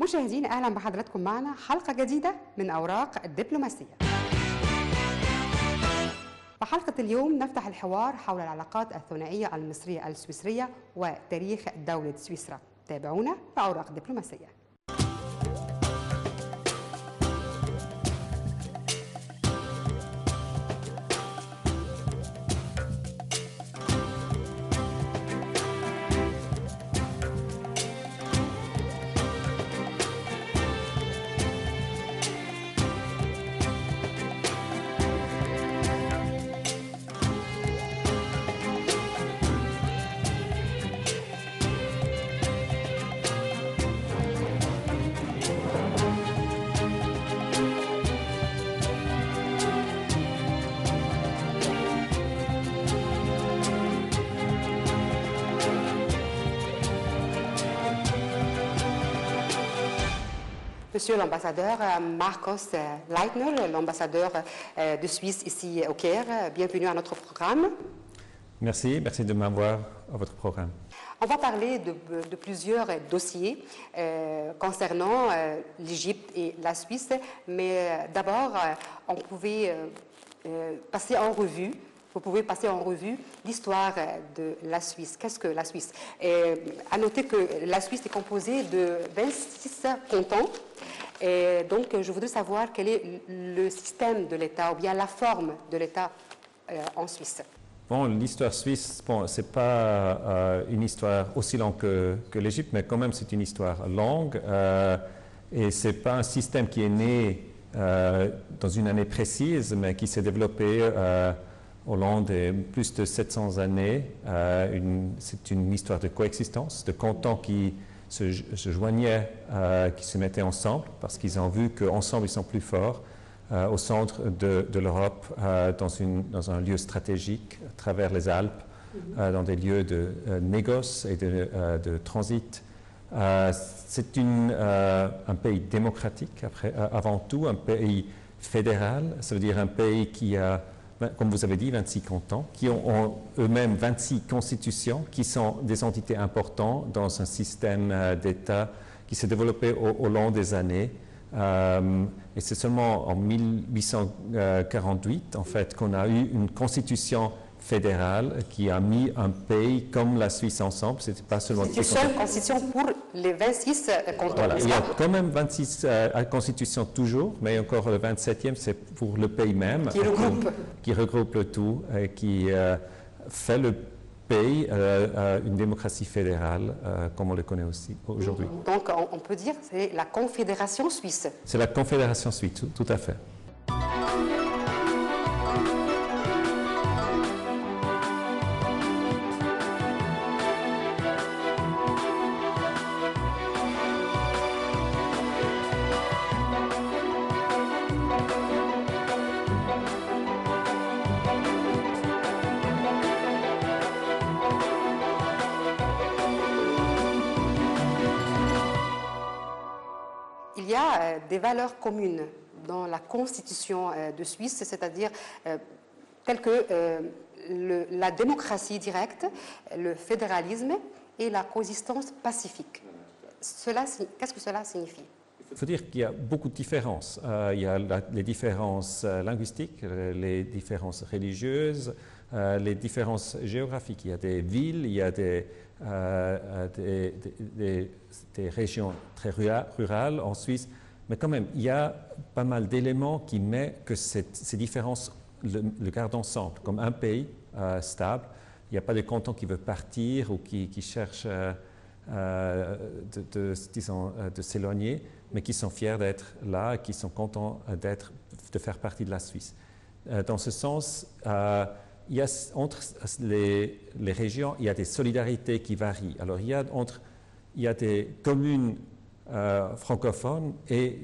مشاهدين أهلا بحضراتكم معنا حلقة جديدة من أوراق الدبلوماسية. في حلقة اليوم نفتح الحوار حول العلاقات الثنائية المصرية السويسرية وتاريخ دولة سويسرا. تابعونا في أوراق الدبلوماسية. Monsieur l'ambassadeur Marcos Leitner, l'ambassadeur de Suisse ici au Caire, bienvenue à notre programme. Merci de m'avoir à votre programme. On va parler de plusieurs dossiers concernant l'Égypte et la Suisse, mais d'abord, on pouvait passer en revue. Vous pouvez passer en revue l'histoire de la Suisse. Qu'est-ce que la Suisse? À noter que la Suisse est composée de 26 cantons. Et donc, je voudrais savoir quel est le système de l'État ou bien la forme de l'État en Suisse. Bon, l'histoire suisse, bon, ce n'est pas une histoire aussi longue que l'Égypte, mais quand même c'est une histoire longue. Et ce n'est pas un système qui est né dans une année précise, mais qui s'est développé au long de plus de 700 années. C'est une histoire de coexistence, de cantons qui se joignaient, qui se mettaient ensemble, parce qu'ils ont vu qu'ensemble ils sont plus forts, au centre de l'Europe, dans un lieu stratégique, à travers les Alpes, dans des lieux de négoce et de transit. C'est un pays démocratique, avant tout, un pays fédéral, ça veut dire un pays qui a, comme vous avez dit, 26 cantons, qui ont eux-mêmes 26 constitutions, qui sont des entités importantes dans un système d'État qui s'est développé au long des années. Et c'est seulement en 1848, en fait, qu'on a eu une constitution fédérale qui a mis un pays comme la Suisse ensemble. C'était pas seulement une seule constitution pour les 26 cantons. Voilà. Il y a quand même 26 constitutions toujours, mais encore le 27e, c'est pour le pays même. Qui regroupe le tout et qui fait le pays une démocratie fédérale, comme on le connaît aussi aujourd'hui. Donc on peut dire que c'est la Confédération suisse. C'est la Confédération suisse, tout à fait. Il y a des valeurs communes dans la Constitution de Suisse, c'est-à-dire telles que la démocratie directe, le fédéralisme et la coexistence pacifique. Qu'est-ce que cela signifie? Il faut dire qu'il y a beaucoup de différences. Il y a les différences linguistiques, les différences religieuses, les différences géographiques. Il y a des villes, il y a des régions très rurales en Suisse, mais quand même, il y a pas mal d'éléments qui mettent que ces différences le gardent ensemble, comme un pays stable. Il n'y a pas de canton qui veut partir ou qui cherche de s'éloigner, mais qui sont fiers d'être là et qui sont contents de faire partie de la Suisse. Dans ce sens, il y a entre les régions, il y a des solidarités qui varient. Alors, il y a des communes francophones et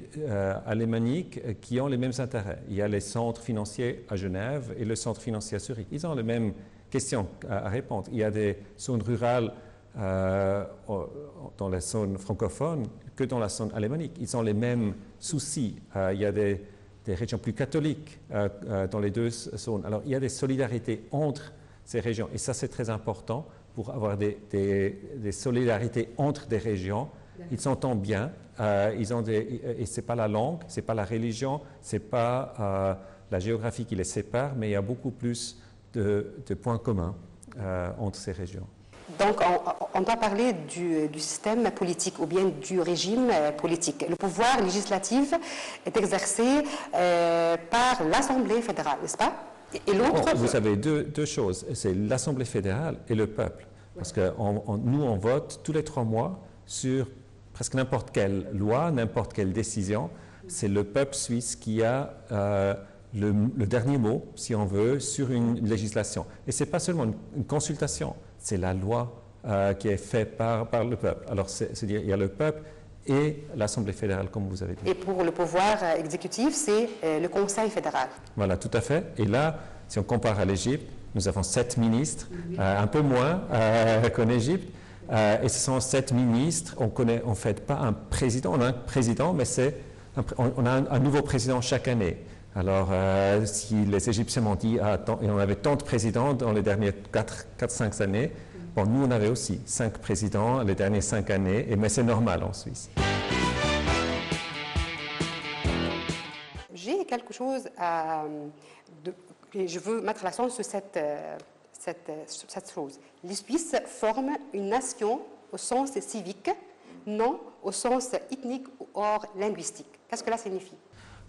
alémaniques qui ont les mêmes intérêts. Il y a les centres financiers à Genève et le centre financier à Zurich. Ils ont les mêmes questions à répondre. Il y a des zones rurales dans la zone francophone que dans la zone alémanique. Ils ont les mêmes soucis. Il y a des régions plus catholiques dans les deux zones. Alors, il y a des solidarités entre ces régions. Et ça, c'est très important pour avoir des solidarités entre des régions. Ils s'entendent bien. Et ce n'est pas la langue, ce n'est pas la religion, ce n'est pas la géographie qui les sépare, mais il y a beaucoup plus de points communs entre ces régions. Donc, on doit parler du système politique ou bien du régime politique. Le pouvoir législatif est exercé par l'Assemblée fédérale, n'est-ce pas? Et l'autre... Vous avez deux choses, c'est l'Assemblée fédérale et le peuple. Parce que nous, on vote tous les 3 mois sur presque n'importe quelle loi, n'importe quelle décision. C'est le peuple suisse qui a le dernier mot, si on veut, sur une législation. Et ce n'est pas seulement une consultation, c'est la loi qui est faite par le peuple. Alors, c'est-à-dire il y a le peuple et l'Assemblée fédérale, comme vous avez dit. Et pour le pouvoir exécutif, c'est le Conseil fédéral. Voilà, tout à fait. Et là, si on compare à l'Égypte, nous avons 7 ministres, un peu moins qu'en Égypte. Et ce sont 7 ministres. On ne fait pas un président, on a un président, mais on a un nouveau président chaque année. Alors, si les Égyptiens m'ont dit, et on avait tant de présidents dans les dernières 4-5 années, bon, nous, on avait aussi 5 présidents les dernières 5 années, mais c'est normal en Suisse. J'ai quelque chose et je veux mettre l'accent sur cette chose. Les Suisses forment une nation au sens civique, non au sens ethnique ou hors linguistique. Qu'est-ce que cela signifie?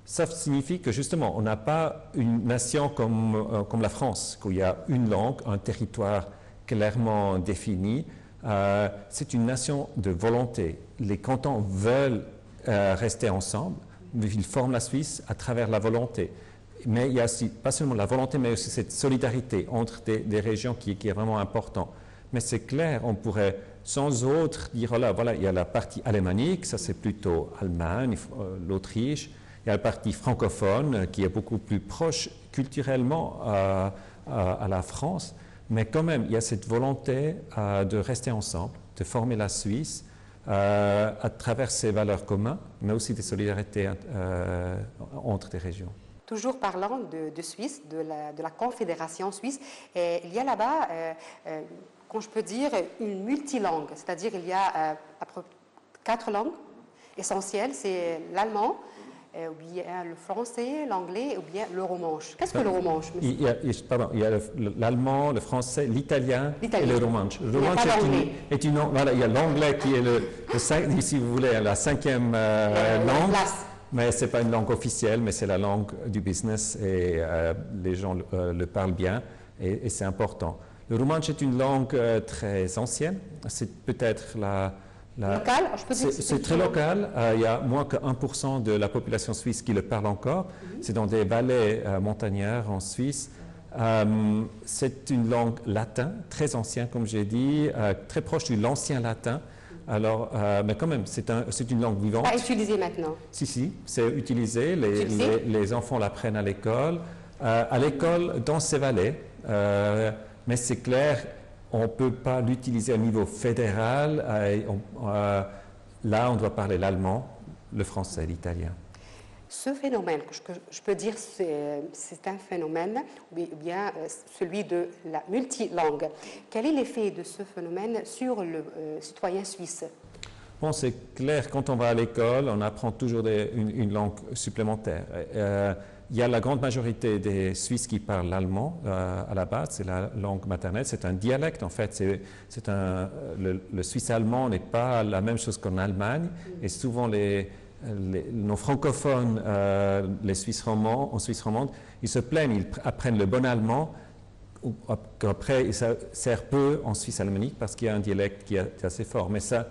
Ça signifie que justement, on n'a pas une nation comme la France, où il y a une langue, un territoire clairement défini. C'est une nation de volonté. Les cantons veulent rester ensemble, ils forment la Suisse à travers la volonté. Mais il y a aussi, pas seulement la volonté, mais aussi cette solidarité entre des régions qui est vraiment important. Mais c'est clair, on pourrait sans autre dire, voilà, il y a la partie alémanique, ça c'est plutôt Allemagne, l'Autriche. Il y a la partie francophone qui est beaucoup plus proche culturellement à la France. Mais quand même, il y a cette volonté de rester ensemble, de former la Suisse à travers ses valeurs communes, mais aussi des solidarités entre des régions. Toujours parlant de Suisse, de la Confédération suisse, il y a là-bas, quand je peux dire, une multilangue, c'est-à-dire il y a à peu près 4 langues essentielles, c'est l'allemand, ou bien le français, l'anglais, ou bien le romanche. Qu'est-ce que le romanche, monsieur? Il y a l'allemand, le français, l'italien et le romanche. Le romanche est une voilà, il y a l'anglais qui est si vous voulez, la 5e langue. Mais ce n'est pas une langue officielle, mais c'est la langue du business et les gens le parlent bien et c'est important. Le romanche est une langue très ancienne. C'est peut-être local, je peux dire c'est très local. Il y a moins que 1% de la population suisse qui le parle encore. C'est dans des vallées montagnardes en Suisse. C'est une langue latine, très ancienne, comme j'ai dit, très proche de l'ancien latin. Alors, mais quand même, c'est une langue vivante. Pas utilisée maintenant. Si, c'est utilisé. Les enfants l'apprennent à l'école. Dans ces vallées. Mais c'est clair, on ne peut pas l'utiliser au niveau fédéral. Là, on doit parler l'allemand, le français, l'italien. Ce phénomène, je peux dire, c'est un phénomène, ou bien celui de la multilangue. Quel est l'effet de ce phénomène sur le citoyen suisse? Bon, c'est clair, quand on va à l'école, on apprend toujours une langue supplémentaire. Il y a la grande majorité des Suisses qui parlent l'allemand à la base, c'est la langue maternelle, c'est un dialecte en fait. Le suisse allemand n'est pas la même chose qu'en Allemagne et souvent nos francophones, les Suisses romands, en Suisse romande, ils se plaignent, ils apprennent le bon allemand, qu'après ils servent peu en Suisse alémanique parce qu'il y a un dialecte qui est assez fort. Mais ça,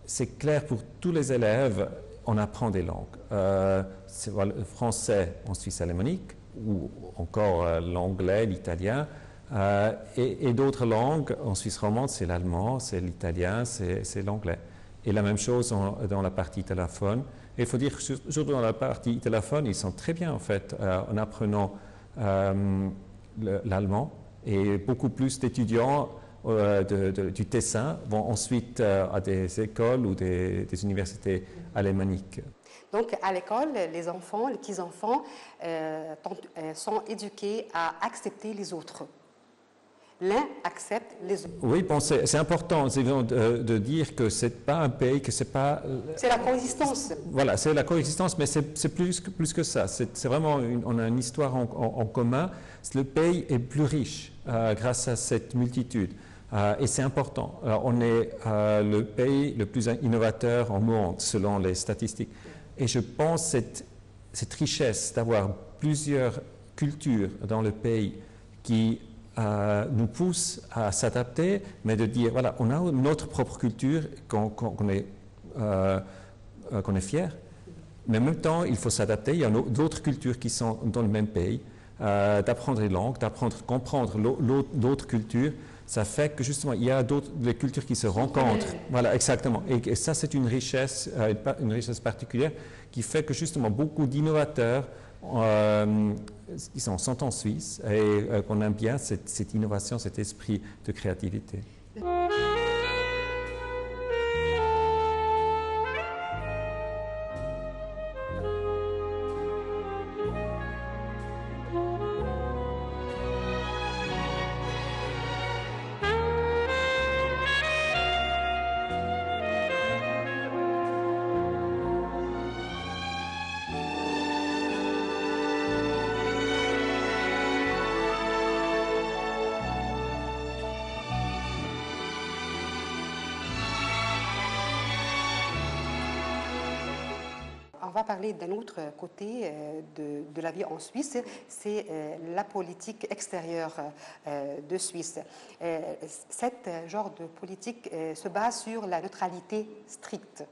c'est clair pour tous les élèves, on apprend des langues. Le français en Suisse alémanique, ou encore l'anglais, l'italien, et d'autres langues en Suisse romande, c'est l'allemand, c'est l'italien, c'est l'anglais. Et la même chose dans la partie italophone. Et il faut dire que surtout dans la partie italophone, ils sont très bien en fait en apprenant l'allemand. Et beaucoup plus d'étudiants du Tessin vont ensuite à des écoles ou des universités alémaniques. Donc à l'école, les enfants, les petits-enfants sont éduqués à accepter les autres. l'un accepte les autres. Oui, bon, c'est important de dire que ce n'est pas un pays, que c'est pas... C'est la coexistence. Voilà, c'est la coexistence, mais c'est plus que ça. C'est vraiment, on a une histoire en commun. Le pays est plus riche grâce à cette multitude. Et c'est important. Alors, on est le pays le plus innovateur au monde, selon les statistiques. Et je pense que cette richesse d'avoir plusieurs cultures dans le pays qui nous pousse à s'adapter, mais de dire, voilà, on a notre propre culture qu'on est fier, mais en même temps, il faut s'adapter. Il y a d'autres cultures qui sont dans le même pays, d'apprendre les langues, comprendre d'autres cultures. Ça fait que justement, il y a d'autres cultures qui se rencontrent. Voilà, exactement. Et ça, c'est une richesse particulière qui fait que justement, beaucoup d'innovateurs sont en Suisse et qu'on aime bien cette innovation, cet esprit de créativité. On va parler d'un autre côté de la vie en Suisse, c'est la politique extérieure de Suisse. Cet genre de politique se base sur la neutralité stricte.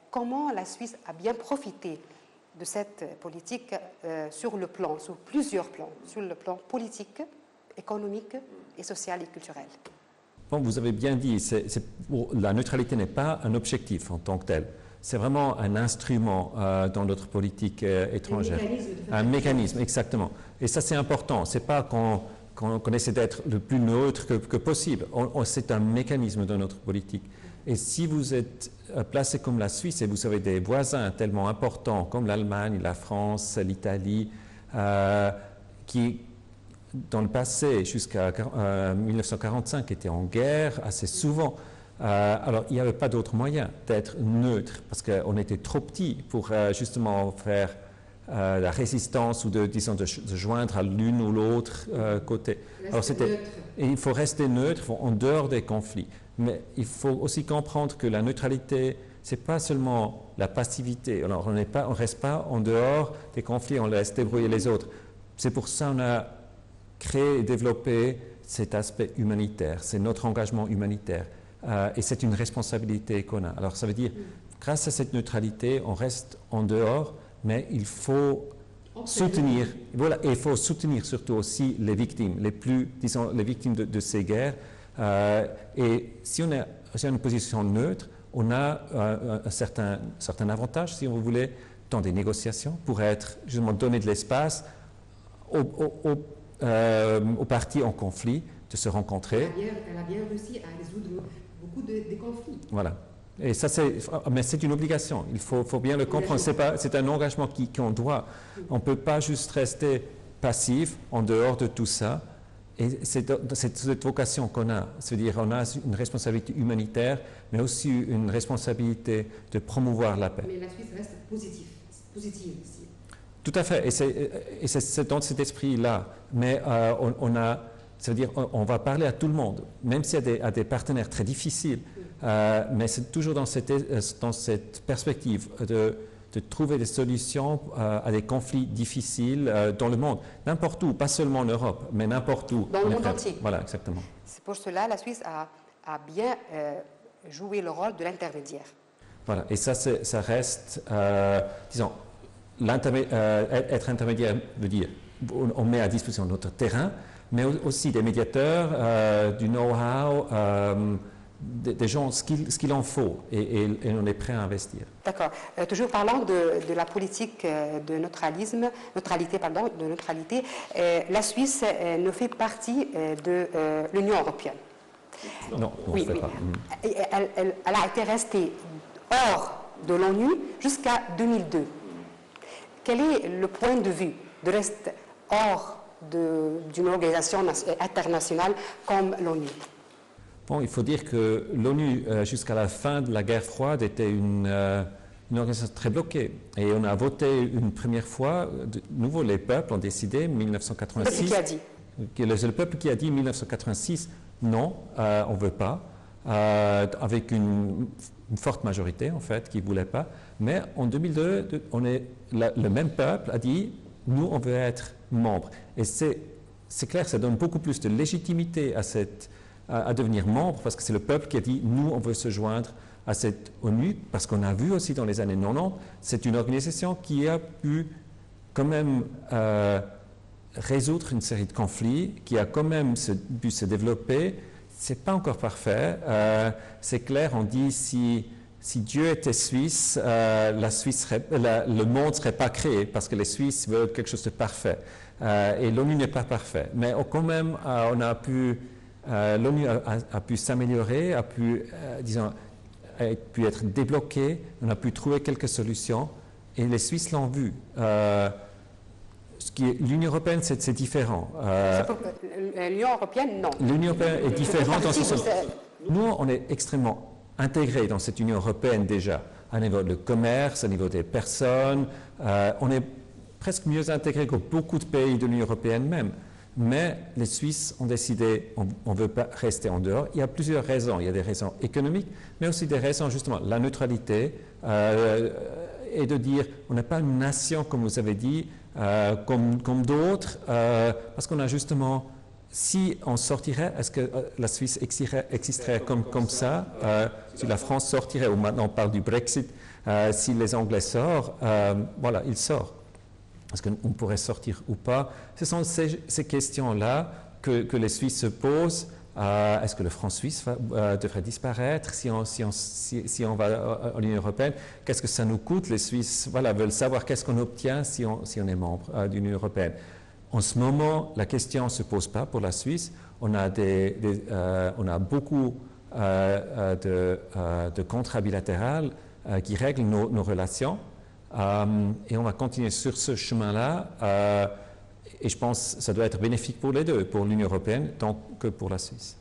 Comment la Suisse a bien profité de cette politique sur plusieurs plans, sur le plan politique, économique et social et culturel? Bon, vous avez bien dit, la neutralité n'est pas un objectif en tant que tel. C'est vraiment un instrument dans notre politique étrangère. Un mécanisme, exactement. Et ça, c'est important. Ce n'est pas qu'on essaie d'être le plus neutre que possible. C'est un mécanisme dans notre politique. Et si vous êtes placé comme la Suisse et vous avez des voisins tellement importants comme l'Allemagne, la France, l'Italie, qui, dans le passé, jusqu'à 1945, étaient en guerre assez souvent, alors, il n'y avait pas d'autre moyen d'être neutre, parce qu'on était trop petit pour justement faire la résistance ou de joindre à l'une ou l'autre côté. Alors, il faut rester neutre en dehors des conflits. Mais il faut aussi comprendre que la neutralité, ce n'est pas seulement la passivité. Alors, on ne reste pas en dehors des conflits, on laisse débrouiller les autres. C'est pour ça qu'on a créé et développé cet aspect humanitaire, c'est notre engagement humanitaire. Et c'est une responsabilité qu'on a. Alors ça veut dire, grâce à cette neutralité, on reste en dehors, mais il faut soutenir, voilà, et il faut soutenir surtout aussi les victimes, les victimes de ces guerres. Et si on a une position neutre, on a un certain avantage, si vous voulez, dans des négociations, pour justement donner de l'espace aux parties en conflit de se rencontrer. Elle a bien réussi à résoudre beaucoup de conflits. Voilà. Et ça, mais c'est une obligation. Il faut bien le comprendre. C'est un engagement qu'on doit. On ne peut pas juste rester passif en dehors de tout ça. Et c'est cette vocation qu'on a. C'est-à-dire qu'on a une responsabilité humanitaire, mais aussi une responsabilité de promouvoir la paix. Mais la Suisse reste positive aussi. Tout à fait. Et c'est dans cet esprit-là. Mais ça veut dire on va parler à tout le monde, même s'il y a des partenaires très difficiles. Mais c'est toujours dans cette perspective de trouver des solutions à des conflits difficiles dans le monde, n'importe où, pas seulement en Europe, mais n'importe où. Dans le monde entier. Voilà, exactement. C'est pour cela que la Suisse a bien joué le rôle de l'intermédiaire. Voilà, et ça reste, disons, être intermédiaire veut dire on met à disposition notre terrain, mais aussi des médiateurs, du know-how, des gens, ce qu'il en faut, et on est prêt à investir. D'accord. Toujours parlant de la politique de neutralité, la Suisse ne fait partie de l'Union européenne. Non, oui, on ne fait pas. Elle a été restée hors de l'ONU jusqu'à 2002. Quel est le point de vue de rester hors d'une organisation internationale comme l'ONU. Bon, il faut dire que l'ONU, jusqu'à la fin de la guerre froide, était une organisation très bloquée. Et on a voté une première fois, de nouveau les peuples ont décidé en 1986. Qui a dit? Le peuple qui a dit en 1986, non, on ne veut pas, avec une forte majorité en fait qui ne voulait pas. Mais en 2002, le même peuple a dit, nous on veut être membre. Et c'est clair, ça donne beaucoup plus de légitimité à devenir membre, parce que c'est le peuple qui a dit, nous on veut se joindre à cette ONU, parce qu'on a vu aussi dans les années 90, c'est une organisation qui a pu quand même résoudre une série de conflits, qui a quand même pu se développer. C'est pas encore parfait. C'est clair, on dit si Dieu était suisse, le monde ne serait pas créé, parce que les Suisses veulent quelque chose de parfait. Et l'ONU n'est pas parfait. Mais quand même, l'ONU a pu s'améliorer, a pu, pu être débloquée, on a pu trouver quelques solutions, et les Suisses l'ont vu. L'Union européenne, c'est différent. L'Union européenne, non. L'Union européenne est différente dans ce sens. Nous, on est extrêmement intégrés dans cette Union européenne déjà, à niveau de commerce, à niveau des personnes. On est presque mieux intégrés que beaucoup de pays de l'Union européenne même. Mais les Suisses ont décidé, on ne veut pas rester en dehors. Il y a plusieurs raisons. Il y a des raisons économiques, mais aussi des raisons, justement, la neutralité, et de dire, on n'est pas une nation, comme vous avez dit, comme d'autres, parce qu'on a justement, si on sortirait, est-ce que la Suisse existerait comme ça, si la France sortirait, ou maintenant on parle du Brexit, si les Anglais sortent, voilà, ils sortent. Est-ce qu'on pourrait sortir ou pas? Ce sont ces questions-là que les Suisses se posent. Est-ce que le franc suisse devrait disparaître si on va à l'Union européenne? Qu'est-ce que ça nous coûte? Les Suisses veulent savoir qu'est-ce qu'on obtient si on est membre de l'Union européenne. En ce moment, la question ne se pose pas pour la Suisse. On a beaucoup de contrats bilatéraux qui règlent nos relations. Et on va continuer sur ce chemin-là. Et je pense que ça doit être bénéfique pour les deux, pour l'Union européenne tant que pour la Suisse.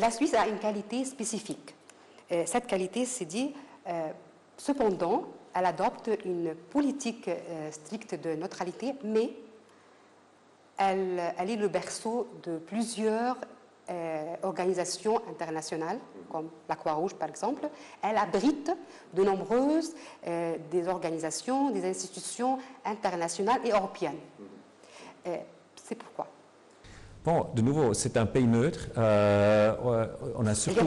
La Suisse a une qualité spécifique. Cette qualité, c'est dit, cependant, elle adopte une politique stricte de neutralité, mais elle est le berceau de plusieurs organisations internationales, comme la Croix-Rouge par exemple. Elle abrite de nombreuses des organisations, des institutions internationales et européennes. C'est pourquoi. Bon, de nouveau, c'est un pays neutre. On a surtout...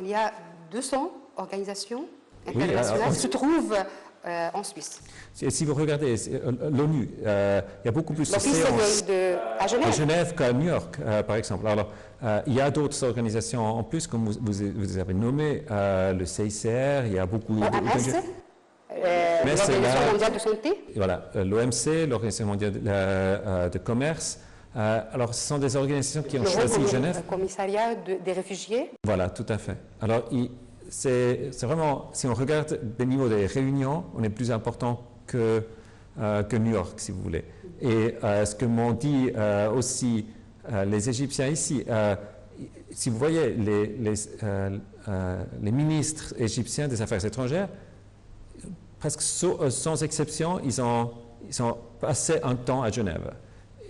il y a 200 organisations internationales qui se trouvent en Suisse. Si vous regardez l'ONU, il y a beaucoup plus de séances à Genève. À Genève qu'à New York, par exemple. Alors, il y a d'autres organisations en plus, comme vous avez nommé, le CICR, il y a beaucoup... L'OMS, l'Organisation mondiale de santé. Voilà, l'OMC, l'Organisation mondiale de commerce. Alors, ce sont des organisations qui ont choisi Genève. Le commissariat des réfugiés. Voilà, tout à fait. Alors, c'est vraiment, si on regarde des niveaux des réunions, on est plus important que New York, si vous voulez. Et ce que m'ont dit aussi les Égyptiens ici, si vous voyez les ministres égyptiens des Affaires étrangères, presque sans exception, ils ont passé un temps à Genève.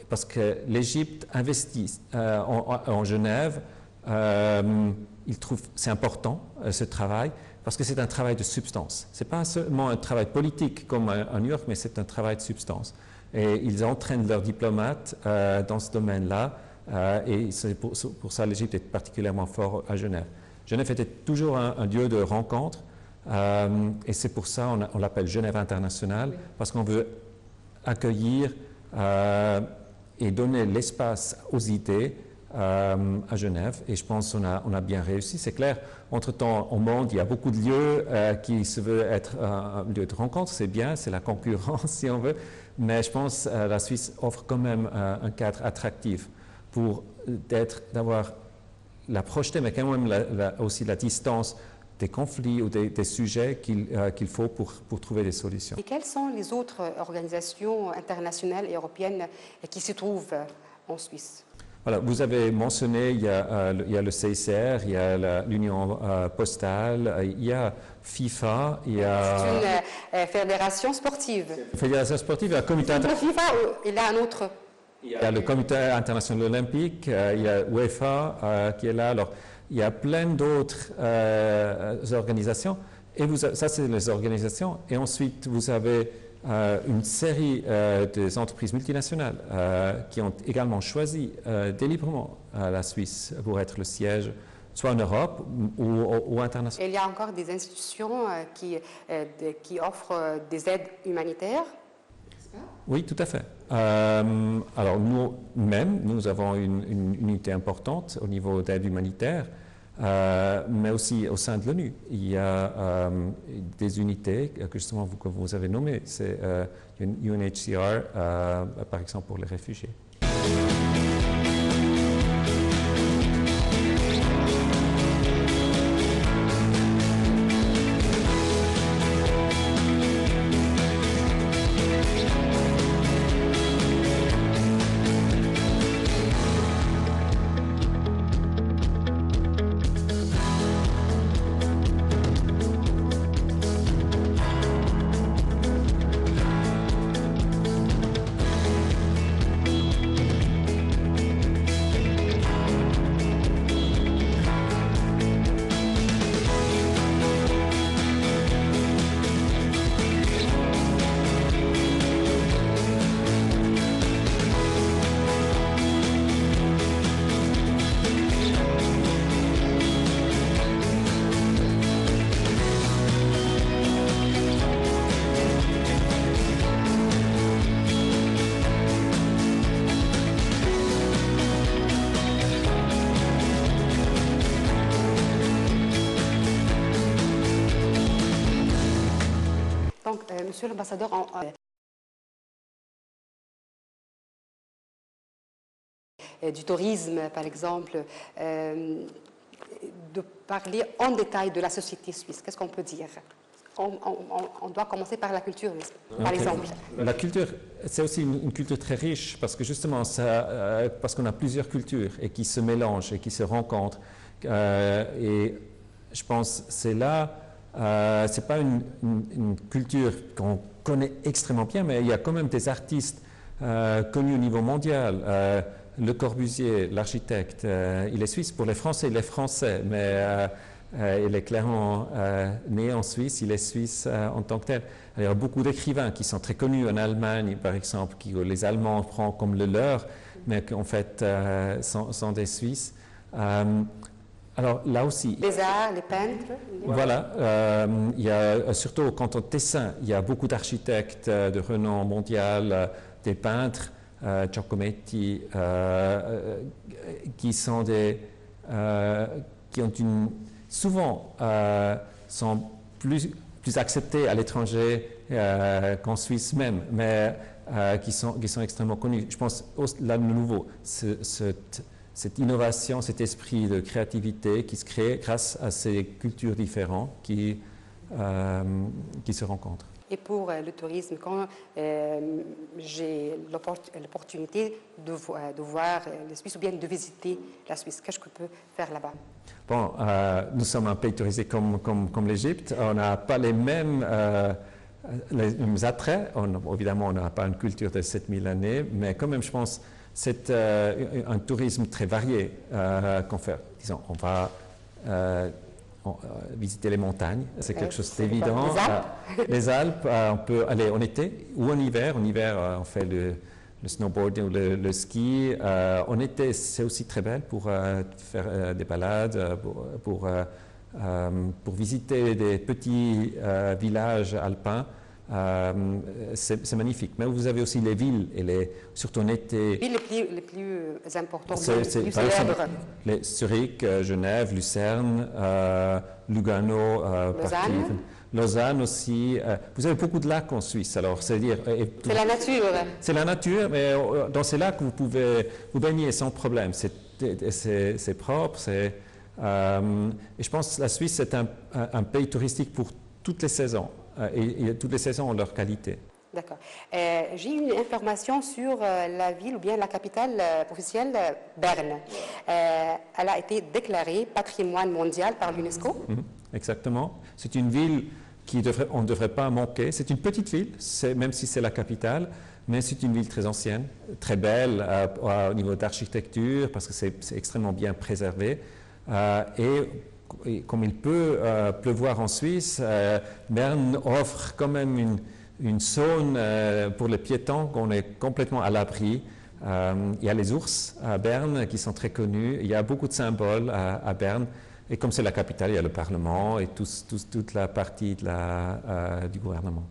Parce que l'Égypte investit en Genève, ils trouvent c'est important ce travail, parce que c'est un travail de substance. Ce n'est pas seulement un travail politique comme à New York, mais c'est un travail de substance. Et ils entraînent leurs diplomates dans ce domaine-là Et c'est pour ça l'Égypte est particulièrement fort à Genève. Genève était toujours un lieu de rencontre, et c'est pour ça on l'appelle Genève internationale, oui, parce qu'on veut accueillir et donner l'espace aux idées à Genève, et je pense qu'on a bien réussi. C'est clair, entre-temps, au monde, il y a beaucoup de lieux qui se veulent être un lieu de rencontre, c'est bien, c'est la concurrence si on veut, mais je pense que la Suisse offre quand même un cadre attractif pour d'avoir la projeté, mais quand même aussi la distance des conflits ou des sujets qu'il faut pour trouver des solutions. Et quelles sont les autres organisations internationales et européennes qui se trouvent en Suisse? Voilà, vous avez mentionné, il y a le CICR, il y a l'Union postale, il y a FIFA, il y a... C'est une fédération sportive. Fédération sportive, il y a le comité international. FIFA, il y a un autre. Il y a le comité international olympique, il y a UEFA qui est là. Alors, il y a plein d'autres organisations. Et ça, c'est les organisations. Et ensuite, vous avez une série des entreprises multinationales qui ont également choisi délibérément la Suisse pour être le siège, soit en Europe ou international. Il y a encore des institutions qui offrent des aides humanitaires. Oui, tout à fait. Alors nous avons une unité importante au niveau d'aide humanitaire, mais aussi au sein de l'ONU. Il y a des unités que justement que vous avez nommées, c'est UNHCR, par exemple pour les réfugiés. Monsieur l'ambassadeur, du tourisme, par exemple, de parler en détail de la société suisse. Qu'est-ce qu'on peut dire? On doit commencer par la culture, par exemple. La culture, c'est aussi une culture très riche, parce que justement, parce qu'on a plusieurs cultures et qui se mélangent et qui se rencontrent. Et je pense que c'est là... ce n'est pas une culture qu'on connaît extrêmement bien, mais il y a quand même des artistes connus au niveau mondial. Le Corbusier, l'architecte, il est suisse. Pour les Français, il est français, mais il est clairement né en Suisse, il est suisse en tant que tel. Il y a beaucoup d'écrivains qui sont très connus en Allemagne, par exemple, que les Allemands prennent comme le leur, mais qu'en fait sont des Suisses. Alors là aussi... Les arts, les peintres. Voilà, il y a, surtout quant au dessin, il y a beaucoup d'architectes de renom mondial, des peintres, Giacometti, qui sont qui ont souvent sont plus acceptés à l'étranger qu'en Suisse même, mais qui sont extrêmement connus. Je pense là de nouveau, cette innovation, cet esprit de créativité qui se crée grâce à ces cultures différentes qui se rencontrent. Et pour le tourisme, quand j'ai l'opportunité de voir la Suisse ou bien de visiter la Suisse, qu'est-ce que je peux faire là-bas? Bon, nous sommes un pays touristique comme l'Égypte. On n'a pas les mêmes attraits. Évidemment, on n'a pas une culture de 7000 années, mais quand même, je pense c'est un tourisme très varié qu'on fait. Disons, on va visiter les montagnes, c'est quelque chose d'évident. Les Alpes, les Alpes, on peut aller en été ou en hiver. En hiver, on fait le snowboarding ou le ski. En été, c'est aussi très belle pour faire des balades, pour visiter des petits villages alpins. C'est magnifique. Mais vous avez aussi les villes, surtout en été. Les villes les plus importantes, C'est les plus par exemple célèbres. Zurich, Genève, Lucerne, Lugano, Lausanne aussi. Vous avez beaucoup de lacs en Suisse, alors c'est-à-dire. C'est la nature. C'est la nature, mais dans ces lacs, vous pouvez vous baigner sans problème. C'est propre. Et je pense que la Suisse est un pays touristique pour toutes les saisons. Et toutes les saisons ont leur qualité. D'accord. J'ai une information sur la ville ou bien la capitale officielle, Berne. Elle a été déclarée patrimoine mondial par l'UNESCO. Exactement. C'est une ville on ne devrait pas manquer. C'est une petite ville, même si c'est la capitale, mais c'est une ville très ancienne, très belle au niveau d'architecture, parce que c'est extrêmement bien préservé. Et comme il peut pleuvoir en Suisse, Berne offre quand même une zone pour les piétons qu'on est complètement à l'abri. Il y a les ours à Berne qui sont très connus. Il y a beaucoup de symboles à Berne. Et comme c'est la capitale, il y a le Parlement et toute la partie du gouvernement.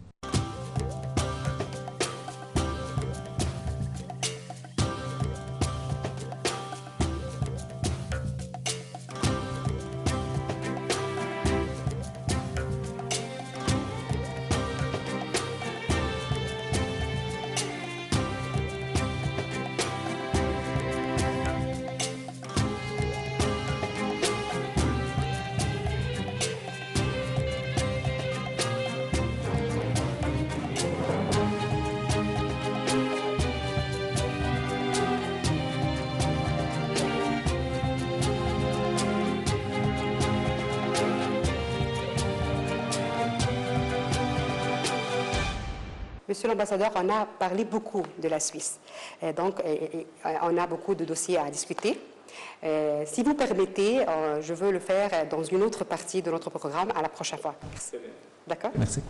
Monsieur l'ambassadeur, on a parlé beaucoup de la Suisse. Donc, on a beaucoup de dossiers à discuter. Si vous permettez, je veux le faire dans une autre partie de notre programme à la prochaine fois. Très bien. D'accord? Merci.